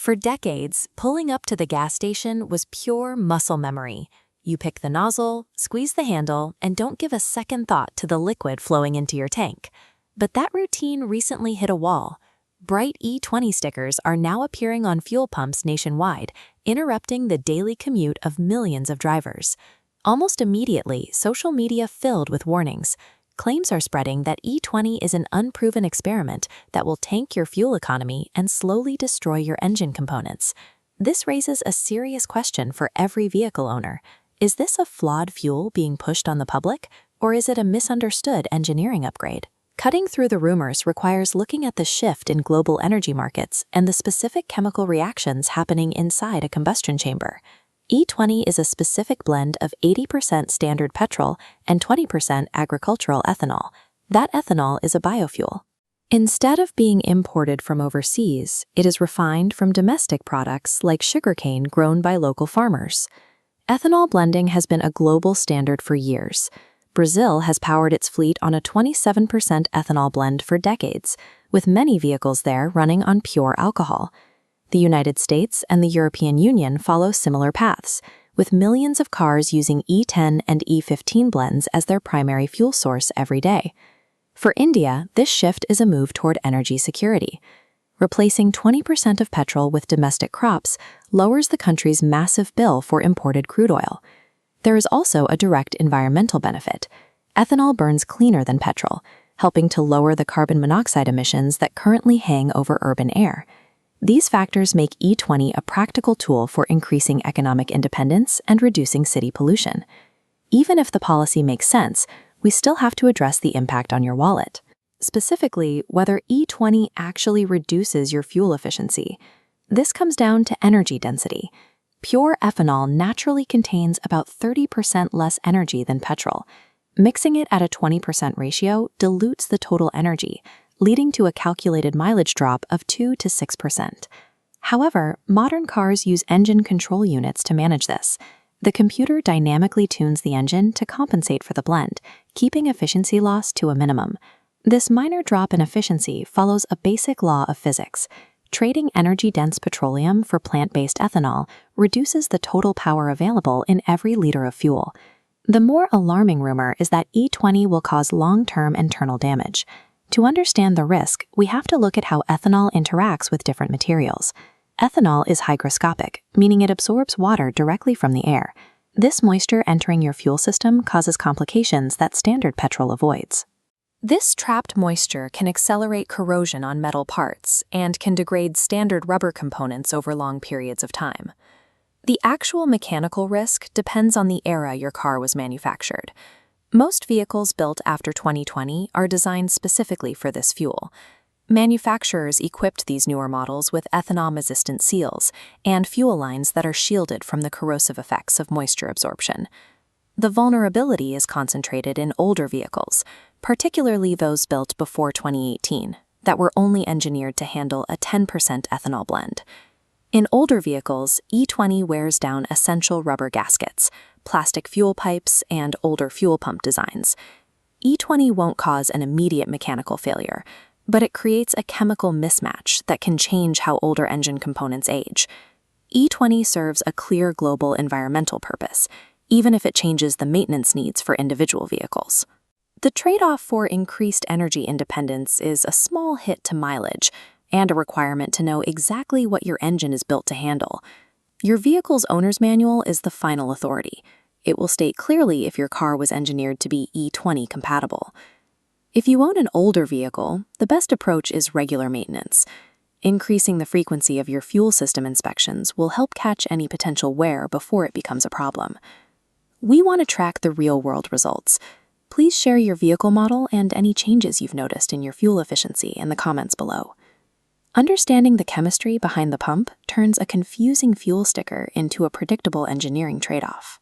For decades, pulling up to the gas station was pure muscle memory. You pick the nozzle, squeeze the handle, and don't give a second thought to the liquid flowing into your tank. But that routine recently hit a wall. Bright E20 stickers are now appearing on fuel pumps nationwide, interrupting the daily commute of millions of drivers. Almost immediately, social media filled with warnings. Claims are spreading that E20 is an unproven experiment that will tank your fuel economy and slowly destroy your engine components. This raises a serious question for every vehicle owner. Is this a flawed fuel being pushed on the public, or is it a misunderstood engineering upgrade? Cutting through the rumors requires looking at the shift in global energy markets and the specific chemical reactions happening inside a combustion chamber. E20 is a specific blend of 80% standard petrol and 20% agricultural ethanol. That ethanol is a biofuel. Instead of being imported from overseas, it is refined from domestic products like sugarcane grown by local farmers. Ethanol blending has been a global standard for years. Brazil has powered its fleet on a 27% ethanol blend for decades, with many vehicles there running on pure alcohol. The United States and the European Union follow similar paths, with millions of cars using E10 and E15 blends as their primary fuel source every day. For India, this shift is a move toward energy security. Replacing 20% of petrol with domestic crops lowers the country's massive bill for imported crude oil. There is also a direct environmental benefit. Ethanol burns cleaner than petrol, helping to lower the carbon monoxide emissions that currently hang over urban air. These factors make E20 a practical tool for increasing economic independence and reducing city pollution. Even if the policy makes sense, we still have to address the impact on your wallet. Specifically, whether E20 actually reduces your fuel efficiency. This comes down to energy density. Pure ethanol naturally contains about 30% less energy than petrol. Mixing it at a 20% ratio dilutes the total energy, leading to a calculated mileage drop of 2 to 6%. However, modern cars use engine control units to manage this. The computer dynamically tunes the engine to compensate for the blend, keeping efficiency loss to a minimum. This minor drop in efficiency follows a basic law of physics. Trading energy-dense petroleum for plant-based ethanol reduces the total power available in every liter of fuel. The more alarming rumor is that E20 will cause long-term internal damage. To understand the risk, we have to look at how ethanol interacts with different materials. Ethanol is hygroscopic, meaning it absorbs water directly from the air. This moisture entering your fuel system causes complications that standard petrol avoids. This trapped moisture can accelerate corrosion on metal parts and can degrade standard rubber components over long periods of time. The actual mechanical risk depends on the era your car was manufactured. Most vehicles built after 2020 are designed specifically for this fuel. Manufacturers equipped these newer models with ethanol-resistant seals and fuel lines that are shielded from the corrosive effects of moisture absorption. The vulnerability is concentrated in older vehicles, particularly those built before 2018, that were only engineered to handle a 10% ethanol blend. In older vehicles, E20 wears down essential rubber gaskets, plastic fuel pipes, and older fuel pump designs. E20 won't cause an immediate mechanical failure, but it creates a chemical mismatch that can change how older engine components age. E20 serves a clear global environmental purpose, even if it changes the maintenance needs for individual vehicles. The trade-off for increased energy independence is a small hit to mileage and a requirement to know exactly what your engine is built to handle. Your vehicle's owner's manual is the final authority. It will state clearly if your car was engineered to be E20 compatible. If you own an older vehicle, the best approach is regular maintenance. Increasing the frequency of your fuel system inspections will help catch any potential wear before it becomes a problem. We want to track the real-world results. Please share your vehicle model and any changes you've noticed in your fuel efficiency in the comments below. Understanding the chemistry behind the pump turns a confusing fuel sticker into a predictable engineering trade-off.